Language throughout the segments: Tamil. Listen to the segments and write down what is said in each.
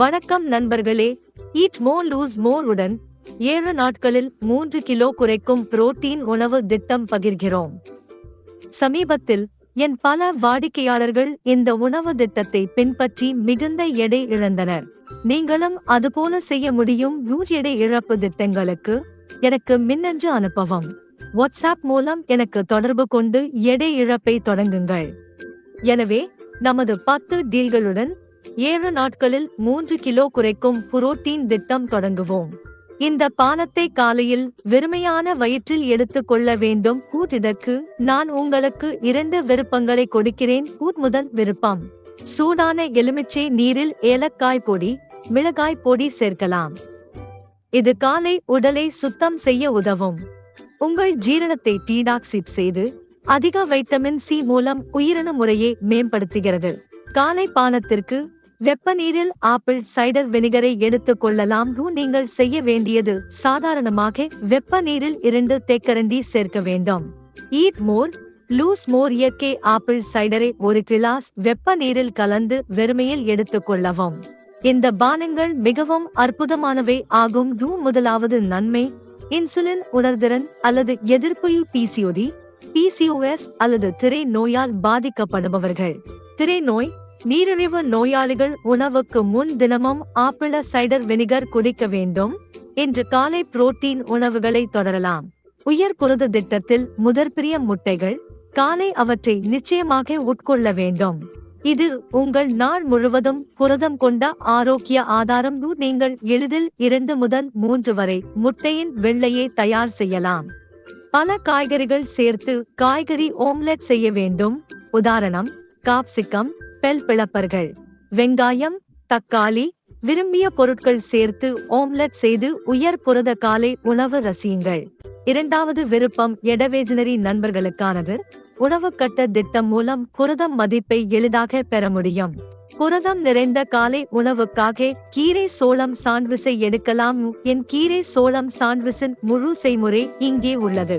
வணக்கம் நண்பர்களே, ஈட் மோர் லூஸ் மோர் உடன் 7 நாட்களில் 3 கிலோ குறைக்கும் புரோட்டீன் உணவு திட்டம் பகிர்கிறோம். சமீபத்தில் என் பல வாடிக்கையாளர்கள் இந்த உணவு திட்டத்தை பின்பற்றி மிகுந்த எடை இழந்தனர். நீங்களும் அதுபோல செய்ய முடியும். எடை இழப்பு திட்டங்களுக்கு எனக்கு மின்னஞ்சல் அனுப்பவும். வாட்ஸ்அப் மூலம் எனக்கு தொடர்பு கொண்டு எடை இழப்பை தொடங்குங்கள். எனவே நமது 10 டீல்களுடன் 7 நாட்களில் 3 கிலோ குறைக்கும் புரோட்டீன் திட்டம் தொடங்குவோம். இந்த பானத்தை காலையில் வெறுமையான வயிற்றில் எடுத்துக் கொள்ள வேண்டும். இதற்கு நான் உங்களுக்கு 2 விருப்பங்களை கொடுக்கிறேன். முதல் விருப்பம், சூடான எலுமிச்சை நீரில் ஏலக்காய் பொடி, மிளகாய் பொடி சேர்க்கலாம். இது காலை உடலை சுத்தம் செய்ய உதவும். உங்கள் ஜீரணத்தை டீடாக்சிட் செய்து அதிக வைட்டமின் சி மூலம் உயிரணு முறையை மேம்படுத்துகிறது. காலை பானத்திற்கு வெப்ப நீரில் ஆப்பிள் சைடர் வினிகரை எடுத்துக் கொள்ளலாம். நீங்கள் செய்ய வேண்டியது சாதாரணமாக வெப்ப நீரில் 2 தேக்கரண்டி சேர்க்க வேண்டும். ஈட் மோர் லூஸ் மோர் இயற்கை ஆப்பிள் சைடரை 1 கிளாஸ் வெப்ப நீரில் கலந்து வெறுமையில் எடுத்துக் கொள்ளவும். இந்த பானங்கள் மிகவும் அற்புதமானவை ஆகும். முதலாவது நன்மை, இன்சுலின் உணர்திறன் அல்லது எதிர்ப்பு பிசிஓடி, பிசிஓஎஸ் அல்லது திரை நோயால் பாதிக்கப்படுபவர்கள். திரை நோய், நீரிழிவு நோயாளிகள் உணவுக்கு முன் தினமும் ஆப்பிள சைடர் வினிகர் குடிக்க வேண்டும். இன்று காலை புரோட்டீன் உணவுகளை தொடரலாம். உயர் புரத திட்டத்தில் முதற்பிரிய முட்டைகள். காலை அவற்றை நிச்சயமாக உட்கொள்ள வேண்டும். இது உங்கள் நாள் முழுவதும் புரதம் கொண்ட ஆரோக்கிய ஆதாரம். நீங்கள் எளிதில் 2 முதல் 3 வரை முட்டையின் வெள்ளையை தயார் செய்யலாம். பல காய்கறிகள் சேர்த்து காய்கறி ஓம்லெட் செய்ய வேண்டும். உதாரணம், காப்சிகம், பெல் பிளப்பர்கள், வெங்காயம், தக்காளி, விரும்பிய பொருட்கள் சேர்த்து ஓம்லெட் செய்து உயர் புரத காலை உணவு ரசியுங்கள். இரண்டாவது விருப்பம் எடவேஜனரி நண்பர்களுக்கானது. உணவு கட்ட திட்டம் மூலம் புரதம் மதிப்பை எளிதாக பெற முடியும். புரதம் நிறைந்த காலை உணவுக்காக கீரை சோளம் சாண்ட்விச்சை எடுக்கலாம். என் கீரை சோளம் சாண்ட்விச்சின் முழு செய்முறை இங்கே உள்ளது.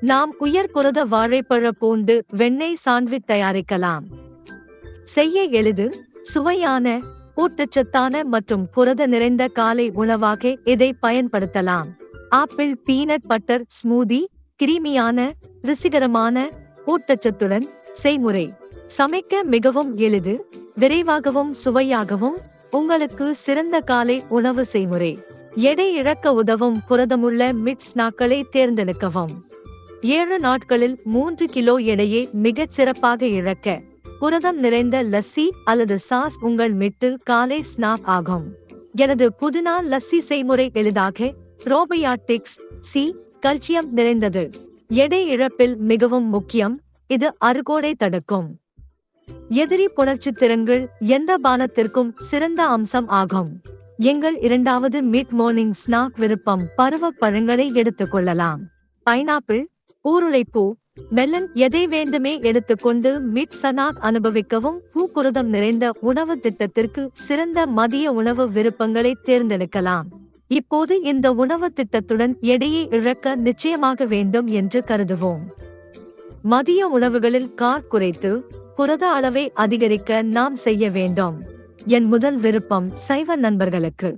நாம் உயர் புரத வாழைப்பழ பூண்டு வெண்ணெய் சாண்ட்விச் தயாரிக்கலாம். செய்ய எளிது, சுவையான, ஊட்டச்சத்தான மற்றும் புரத நிறைந்த காலை உணவாக இதை பயன்படுத்தலாம். ஆப்பிள் பீனட் பட்டர் ஸ்மூதி, கிரீமியான, ருசிகரமான, ஊட்டச்சத்துடன். செய்முறை, சமைக்க மிகவும் எளிது, விரைவாகவும் சுவையாகவும். உங்களுக்கு சிறந்த காலை உணவு செய்முறை. எடை இழக்க உதவும் புரதமுள்ள மிட் ஸ்நாக்களை தேர்ந்தெடுக்கவும். 7 நாட்களில் 3 கிலோ எடையை மிகச் சிறப்பாக இழக்க புரதம் நிறைந்த லஸ்ஸி அல்லது சாஸ் உங்கள் மிட்டு காலை ஸ்நாக் ஆகும். எனது புதினா லஸ்ஸி செய்முறை எளிதாக, ப்ரோபயாட்டிக்ஸ், சி, கல்சியம் நிறைந்தது. எடை இழப்பில் மிகவும் முக்கியம். இது அறுகோடை தடுக்கும். எதிரி புணர்ச்சி திறன்கள் எந்த பானத்திற்கும் சிறந்த அம்சம் ஆகும். எங்கள் இரண்டாவது மிட் மார்னிங் ஸ்நாக் விருப்பம் பருவ பழங்களை எடுத்துக் கொள்ளலாம். பைனாப்பிள், ஊருளைப்பூ, மெலன் எதை வேண்டுமே எடுத்துக்கொண்டு மிட் ஸ்நாக் அனுபவிக்கவும். புரதம் நிறைந்த உணவு திட்டத்திற்கு சிறந்த மதிய உணவு விருப்பங்களை தேர்ந்தெடுக்கலாம். இப்போது இந்த உணவு திட்டத்துடன் எடையை இழக்க நிச்சயமாக வேண்டும் என்று கருதுவோம். மதிய உணவுகளில் கார்ப் குறைத்து புரத அளவை அதிகரிக்க நாம் செய்ய வேண்டும். என் முதல் விருப்பம் சைவ நண்பர்களுக்கு.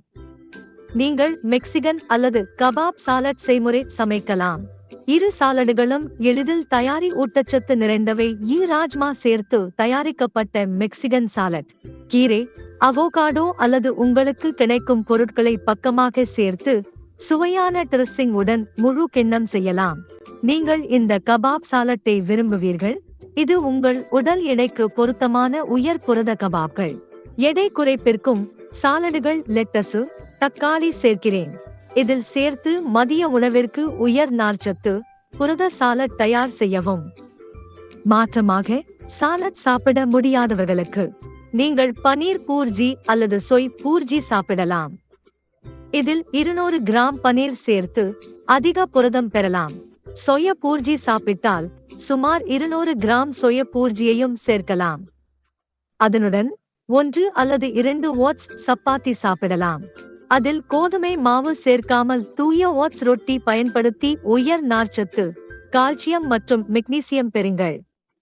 நீங்கள் மெக்சிகன் அல்லது கபாப் சாலட் செய்முறை சமைக்கலாம். 2 சாலடுகளும் எளிதில் தயாரி, ஊட்டச்சத்து நிறைந்தவை. ராஜ்மா சேர்த்து தயாரிக்கப்பட்ட மெக்சிகன் சாலட். கீரை, அவோகாடோ அல்லது உங்களுக்கு கிடைக்கும் பொருட்களை பக்கமாக சேர்த்து சுவையான ட்ரெஸ்ஸிங் உடன் முழு கிண்ணம் செய்யலாம். நீங்கள் இந்த கபாப் சாலட்டை விரும்புவீர்கள். இது உங்கள் உடல் எடைக்கு பொருத்தமான உயர் புரத கபாப்கள். எடை குறைப்பிற்கும் சாலடுகள் லெட்டசு, தக்காளி சேர்க்கிறேன். இதில் சேர்த்து மதிய உணவிற்கு உயர் நார்ச்சத்து புரத சாலட் தயார் செய்யவும். மாற்றமாக, சாலட் சாப்பிட முடியாதவர்களுக்கு நீங்கள் பனீர் பூர்ஜி அல்லது சொய் பூர்ஜி சாப்பிடலாம். இதில் 200 கிராம் பனீர் சேர்த்து அதிக புரதம் பெறலாம். சொய பூர்ஜி சாப்பிட்டால் சுமார் 200 கிராம் சொய பூர்ஜியையும் சேர்க்கலாம். அதனுடன் 1 அல்லது 2 ஓட்ஸ் சப்பாத்தி சாப்பிடலாம். அதில் கோதுமை மாவு சேர்க்காமல் தூய ஓட்ஸ் ரொட்டி பயன்படுத்தி உயர் நார்ச்சத்து, கால்சியம் மற்றும் மெக்னீசியம் பெறுங்கள்.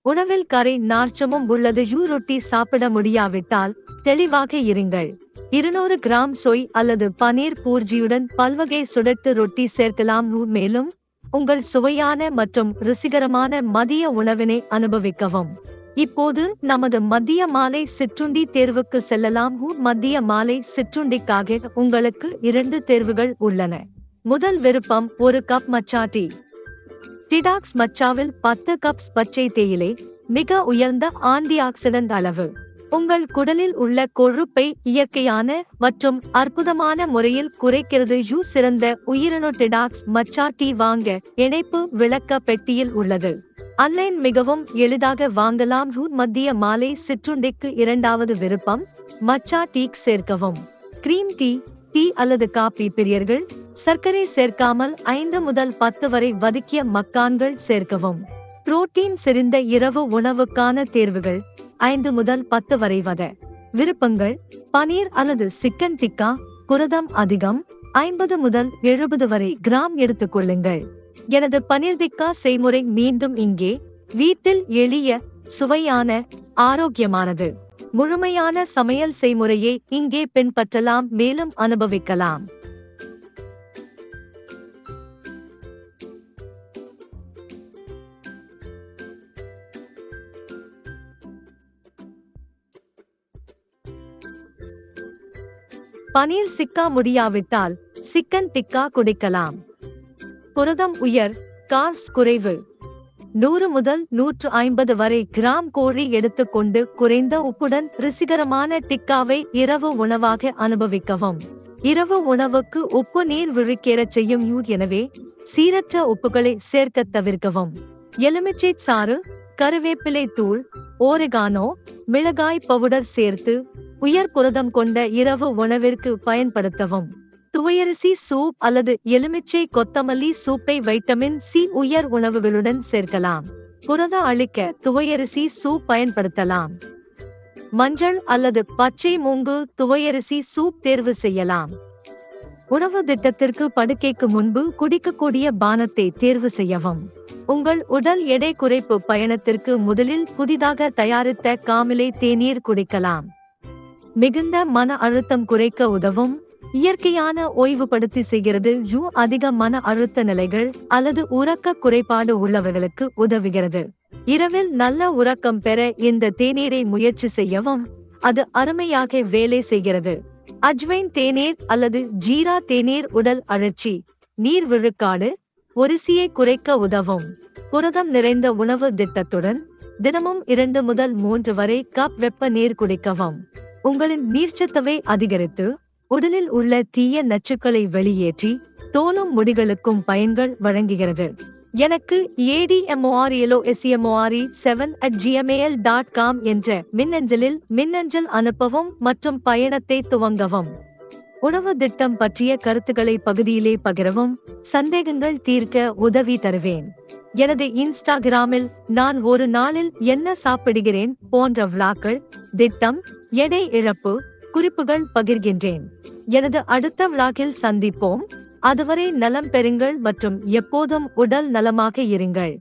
உணவில் கரை நார்ச்சமும் உள்ளது. ரொட்டி சாப்பிட முடியாவிட்டால் தெளிவாக இருங்கள். 200 கிராம் சோய் அல்லது பனீர் பூர்ஜியுடன் பல்வகை சுடட்டு ரொட்டி சேர்க்கலாம். மேலும் உங்கள் சுவையான மற்றும் ருசிகரமான மதிய உணவினை அனுபவிக்கவும். இப்போது நமது மதிய மாலை சிற்றுண்டி தேர்வுக்கு செல்லலாம். மதிய மாலை சிற்றுண்டிக்காக உங்களுக்கு 2 தேர்வுகள் உள்ளன. முதல் விருப்பம் 1 கப் மச்சா டீ. டிடாக்ஸ் மச்சாவில் 10 கப்ஸ் பச்சை தேயிலை, மிக உயர்ந்த ஆன்டி ஆக்சிடென்ட் அளவு. உங்கள் குடலில் உள்ள கொழுப்பை இயற்கையான மற்றும் அற்புதமான முறையில் குறைக்கிறது. சிறந்த உயிரணு டிடாக்ஸ் மச்சா டீ வாங்க இணைப்பு விளக்க பெட்டியில் உள்ளது. ஆன்லைன் மிகவும் எளிதாக வாங்கலாம். மதிய மாலை சிற்றுண்டிக்கு 2வது விருப்பம் மச்சா டீ சேர்க்கவும். கிரீம் டீ, டீ அல்லது காபி பிரியர்கள் சர்க்கரை சேர்க்காமல் 5 முதல் 10 வரை வதக்கிய மக்கான்கள் சேர்க்கவும். புரோட்டீன் செறிந்த இரவு உணவுக்கான தேர்வுகள் 5 முதல் 10 வரை விருப்பங்கள் பனீர் அல்லது சிக்கன் டிக்கா, புரதம் அதிகம், 50 முதல் 70 வரை கிராம் எடுத்துக்கொள்ளுங்கள். எனது பனீர் டிக்கா செய்முறை மீண்டும் இங்கே. வீட்டில் எளிய, சுவையான, ஆரோக்கியமானது. முழுமையான சமையல் செய்முறையை இங்கே பின்பற்றலாம், மேலும் அனுபவிக்கலாம். பனீர் சிக்கா முடியாவிட்டால் சிக்கன் டிக்கா குடிக்கலாம். புரதம் உயர், கார்ப்ஸ் குறைவு. 100 முதல் 150 வரை கிராம் கோழி எடுத்துக்கொண்டு குறைந்த உப்புடன் ருசிகரமான டிக்காவை இரவு உணவாக அனுபவிக்கவும். இரவு உணவுக்கு உப்பு நீர் விழிக்கேறச் செய்யும். எனவே சீரற்ற உப்புகளை சேர்க்க தவிர்க்கவும். எலுமிச்சை சாறு, கருவேப்பிலை தூள், ஓரிகானோ, மிளகாய் பவுடர் சேர்த்து உயர் புரதம் கொண்ட இரவு உணவிற்கு பயன்படுத்தவும். துவையரிசி சூப் அல்லது எலுமிச்சை கொத்தமல்லி சூப்பை வைட்டமின் சி உயர் உணவுகளுடன் சேர்க்கலாம். புரத அளிக்க துவையரிசி சூப் பயன்படுத்தலாம். மஞ்சள் அல்லது பச்சை மூங்கு துவையரிசி சூப் தேர்வு செய்யலாம். உணவு திட்டத்திற்கு படுக்கைக்கு முன்பு குடிக்கக்கூடிய பானத்தை தேர்வு செய்யவும். உங்கள் உடல் எடை குறைப்பு பயணத்திற்கு முதலில் புதிதாக தயாரித்த காமிலை தேநீர் குடிக்கலாம். மிகுந்த மன அழுத்தம் குறைக்க உதவும். இயற்கையான ஓய்வுபடுத்தி செய்கிறது. அதிக மன அழுத்த நிலைகள் அல்லது உறக்க குறைபாடு உள்ளவர்களுக்கு உதவுகிறது. இரவில் நல்ல உறக்கம் பெற இந்த தேநீரை முயற்சி செய்யவும். அது அருமையாக வேலை செய்கிறது. அஜ்வைன் தேநீர் அல்லது ஜீரா தேநீர் உடல் அழற்சி, நீர் விழுக்காடு, ஒரிசியை குறைக்க உதவும். புரதம் நிறைந்த உணவு திட்டத்துடன் தினமும் 2 முதல் 3 வரை கப் வெப்ப நீர் குடிக்கவும். உங்களின் நீர்ச்சத்தவை அதிகரித்து உடலில் உள்ள தீய நச்சுக்களை வெளியேற்றி தோலும் முடிகளுக்கும் பயன்கள் வழங்குகிறது. எனக்கு admorelosmore7@gmail.com என்ற மின்னஞ்சலில் மின்னஞ்சல் அனுப்பவும் மற்றும் பயணத்தை துவங்கவும். உணவு திட்டம் பற்றிய கருத்துக்களை பகுதியிலே பகிரவும். சந்தேகங்கள் தீர்க்க உதவி தருவேன். எனது இன்ஸ்டாகிராமில் நான் ஒரு நாளில் என்ன சாப்பிடுகிறேன் போன்ற விளாக்கள், திட்டம், எடை இழப்பு குறிப்புகள் பகிர்கின்றேன். எனது அடுத்த விளாகில் சந்திப்போம். அதுவரை நலம் பெறுங்கள் மற்றும் எப்போதும் உடல் நலமாக இருங்கள்.